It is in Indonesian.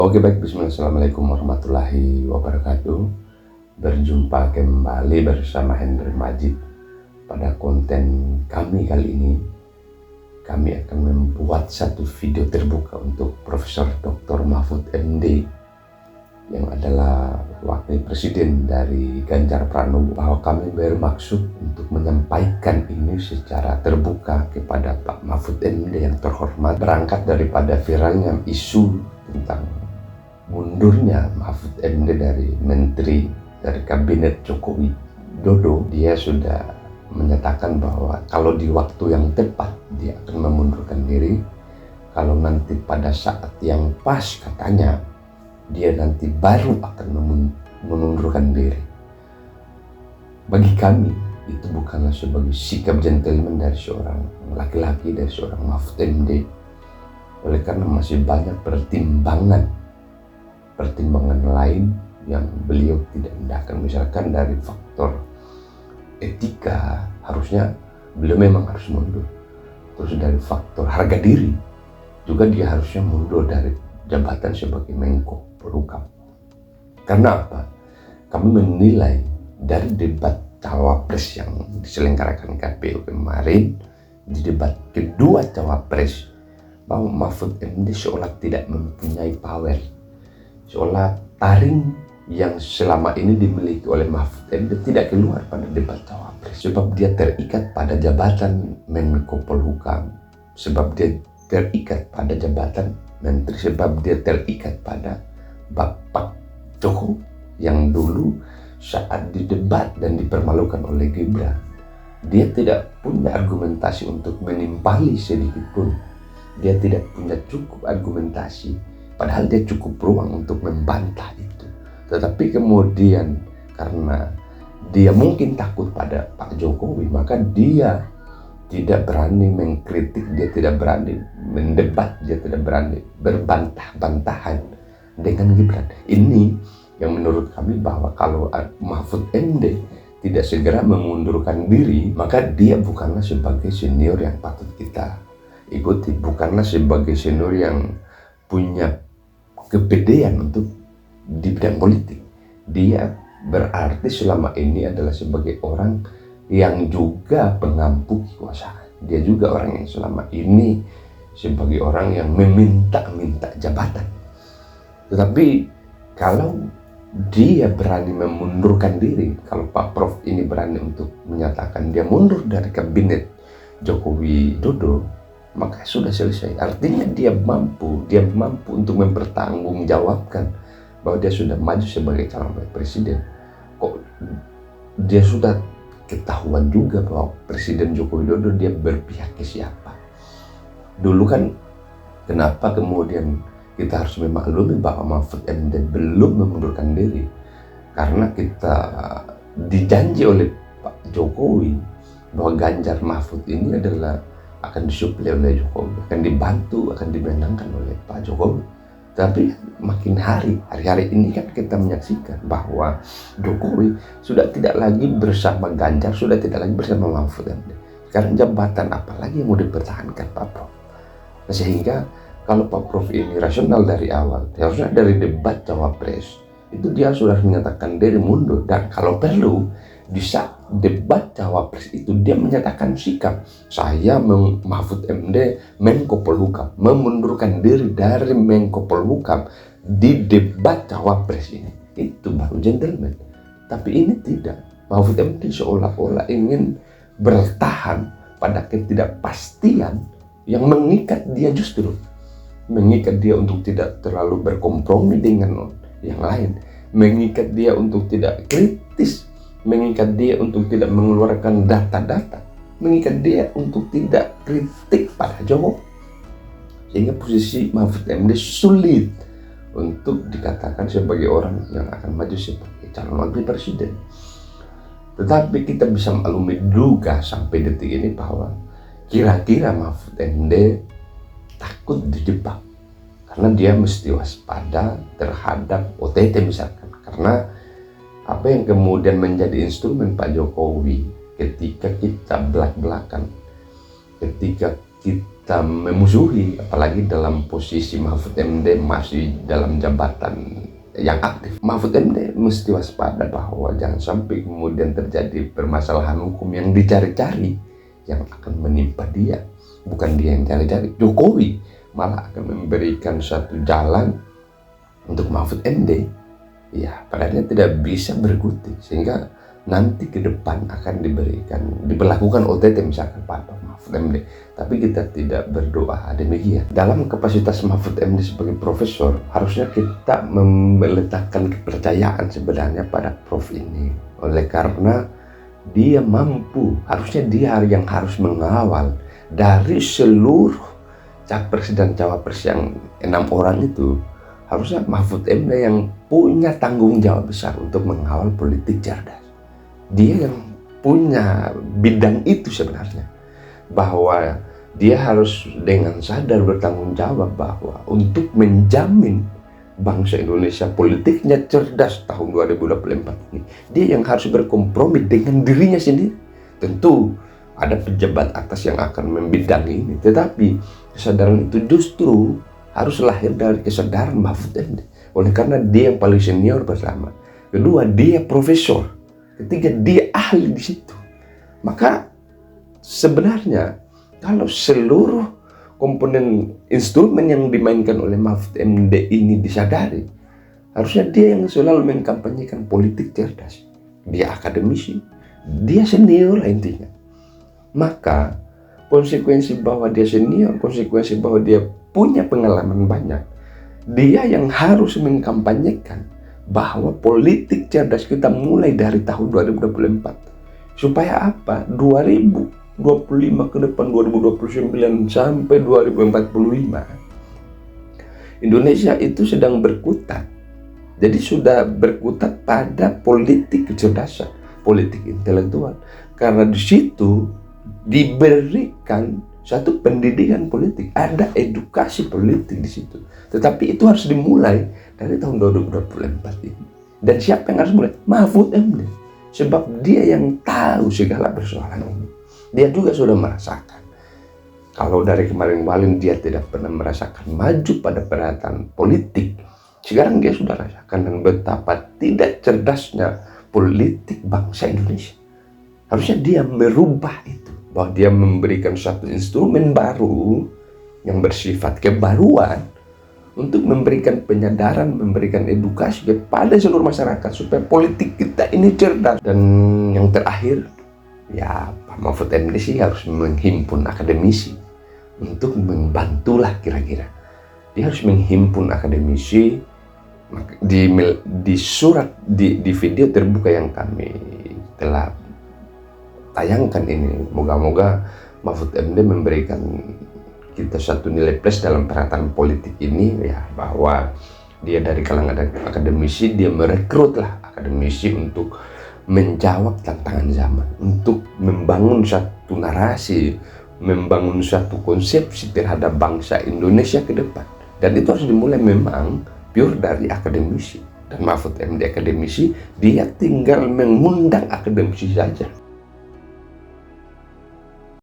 Oke baik, bismillah, assalamualaikum warahmatullahi wabarakatuh. Berjumpa kembali bersama Henry Majid. Pada konten kami kali ini, kami akan membuat satu video terbuka untuk Profesor Dr. Mahfud MD yang adalah wakil presiden dari Ganjar Pranowo, bahwa kami bermaksud untuk menyampaikan ini secara terbuka kepada Pak Mahfud MD yang terhormat, berangkat daripada viralnya isu tentang mundurnya Mahfud MD dari menteri dari kabinet Jokowi Dodo. Dia sudah menyatakan bahwa kalau di waktu yang tepat dia akan memundurkan diri, kalau nanti pada saat yang pas katanya dia nanti baru akan mengundurkan diri. Bagi kami itu bukanlah sebagai sikap gentleman dari seorang laki-laki, dari seorang Mahfud MD, oleh karena masih banyak pertimbangan lain yang beliau tidak indahkan. Misalkan dari faktor etika, harusnya beliau memang harus mundur. Terus dari faktor harga diri juga dia harusnya mundur dari jabatan sebagai Menko Polhukam. Karena apa? Kami menilai dari debat cawapres yang diselenggarakan KPU kemarin, di debat kedua cawapres, bahwa Mahfud MD seolah tidak mempunyai power, seolah taring yang selama ini dimiliki oleh Mahfud MD tidak keluar pada debat cawapres, sebab dia terikat pada jabatan Menko Polhukam, sebab dia terikat pada jabatan menteri, sebab dia terikat pada Bapak Jokowi yang dulu saat didebat dan dipermalukan oleh Gibran, dia tidak punya argumentasi untuk menimpali sedikit pun. Dia tidak punya cukup argumentasi, padahal dia cukup ruang untuk membantah itu. Tetapi kemudian karena dia mungkin takut pada Pak Jokowi, maka dia tidak berani mengkritik, dia tidak berani mendebat, dia tidak berani berbantah-bantahan dengan Gibran. Ini yang menurut kami bahwa kalau Mahfud MD tidak segera mengundurkan diri, maka dia bukanlah sebagai senior yang patut kita ikuti, bukanlah sebagai senior yang punya kepedean untuk di bidang politik. Dia berarti selama ini adalah sebagai orang yang juga pengampu kekuasaan. Dia juga orang yang selama ini sebagai orang yang meminta-minta jabatan. Tetapi kalau dia berani memundurkan diri, kalau Pak Prof ini berani untuk menyatakan dia mundur dari kabinet Jokowi Dodo, maka sudah selesai. Artinya dia mampu untuk mempertanggungjawabkan bahwa dia sudah maju sebagai calon presiden. Kok dia sudah ketahuan juga bahwa Presiden Joko Widodo dia berpihak ke siapa. Dulu kan kenapa kemudian kita harus memaklumi bahwa Mahfud MD belum memundurkan diri, karena kita dijanji oleh Pak Jokowi bahwa Ganjar Mahfud ini adalah akan disuplai oleh Jokowi, akan dibantu, akan dimenangkan oleh Pak Jokowi. Tapi makin hari-hari ini kan kita menyaksikan bahwa Jokowi sudah tidak lagi bersama Ganjar, sudah tidak lagi bersama Mahfud MD. Sekarang jabatan apa lagi yang mau dipertahankan Pak Prof? Nah, sehingga kalau Pak Prof ini rasional dari awal, harusnya dari debat cawapres itu dia sudah menyatakan diri mundur, dan kalau perlu di saat debat cawapres itu dia menyatakan sikap, saya Mahfud MD Menko Polhukam memundurkan diri dari Menko Polhukam di debat cawapres ini. Itu baru gentleman. Tapi ini tidak. Mahfud MD seolah-olah ingin bertahan pada ketidakpastian yang mengikat dia, justru mengikat dia untuk tidak terlalu berkompromi dengan yang lain, mengikat dia untuk tidak kritis, mengikat dia untuk tidak mengeluarkan data-data, mengikat dia untuk tidak kritik pada Jokowi. Sehingga posisi Mahfud MD sulit untuk dikatakan sebagai orang yang akan maju sebagai calon wakil presiden. Tetapi kita bisa maklumi juga sampai detik ini bahwa kira-kira Mahfud MD takut dijebak, karena dia mesti waspada terhadap OTT misalkan, karena apa yang kemudian menjadi instrumen Pak Jokowi ketika kita belak-belakan, ketika kita kita memusuhi, apalagi dalam posisi Mahfud MD masih dalam jabatan yang aktif. Mahfud MD mesti waspada bahwa jangan sampai kemudian terjadi permasalahan hukum yang dicari-cari yang akan menimpa dia. Bukan dia yang cari-cari, Jokowi malah akan memberikan satu jalan untuk Mahfud MD. Ya, padahal tidak bisa berkutik, sehingga nanti ke depan akan diberlakukan OTT misalkan pada Mahfud MD. Tapi kita tidak berdoa demikian. Dalam kapasitas Mahfud MD sebagai profesor, harusnya kita meletakkan kepercayaan sebenarnya pada Prof ini. Oleh karena dia mampu, harusnya dia yang harus mengawal dari seluruh capres dan cawapres yang 6 orang itu. Harusnya Mahfud MD yang punya tanggung jawab besar untuk mengawal politik cerdas. Dia yang punya bidang itu sebenarnya, bahwa dia harus dengan sadar bertanggung jawab bahwa untuk menjamin bangsa Indonesia politiknya cerdas tahun 2024 ini, dia yang harus berkompromi dengan dirinya sendiri. Tentu ada pejabat atas yang akan membidangi ini, tetapi kesadaran itu justru harus lahir dari kesadaran Mahfud MD. Oleh karena dia yang paling senior bersama, kedua dia profesor, ketiga dia ahli di situ. Maka sebenarnya kalau seluruh komponen instrumen yang dimainkan oleh Mahfud MD ini disadari, harusnya dia yang selalu mengkampanyekan politik cerdas. Dia akademisi, dia senior lah intinya. Maka konsekuensi bahwa dia senior, konsekuensi bahwa dia punya pengalaman banyak, dia yang harus mengkampanyekan bahwa politik cerdas kita mulai dari tahun 2024. Supaya apa? 2025 ke depan, 2029 sampai 2045, Indonesia itu sedang berkutat. Jadi sudah berkutat pada politik kecerdasan, politik intelektual. Karena di situ diberikan satu pendidikan politik, ada edukasi politik di situ. Tetapi itu harus dimulai dari tahun 2024 ini. Dan siapa yang harus mulai? Mahfud MD. Sebab dia yang tahu segala persoalan ini. Dia juga sudah merasakan. Kalau dari kemarin-kemarin dia tidak pernah merasakan maju pada perhelatan politik, sekarang dia sudah rasakan dan betapa tidak cerdasnya politik bangsa Indonesia. Harusnya dia merubah itu, bahwa dia memberikan satu instrumen baru yang bersifat kebaruan untuk memberikan penyadaran, memberikan edukasi kepada seluruh masyarakat supaya politik kita ini cerdas. Dan yang terakhir, ya Pak Mahfud MD sih harus menghimpun akademisi untuk membantulah kira-kira. Dia harus menghimpun akademisi di surat, di video terbuka yang kami telah tayangkan ini. Moga-moga Mahfud MD memberikan kita satu nilai plus dalam perhatian politik ini, ya, bahwa dia dari kalangan akademisi, dia merekrutlah akademisi untuk menjawab tantangan zaman, untuk membangun satu narasi, membangun satu konsepsi terhadap bangsa Indonesia ke depan. Dan itu harus dimulai memang pure dari akademisi. Dan Mahfud MD akademisi, dia tinggal mengundang akademisi saja.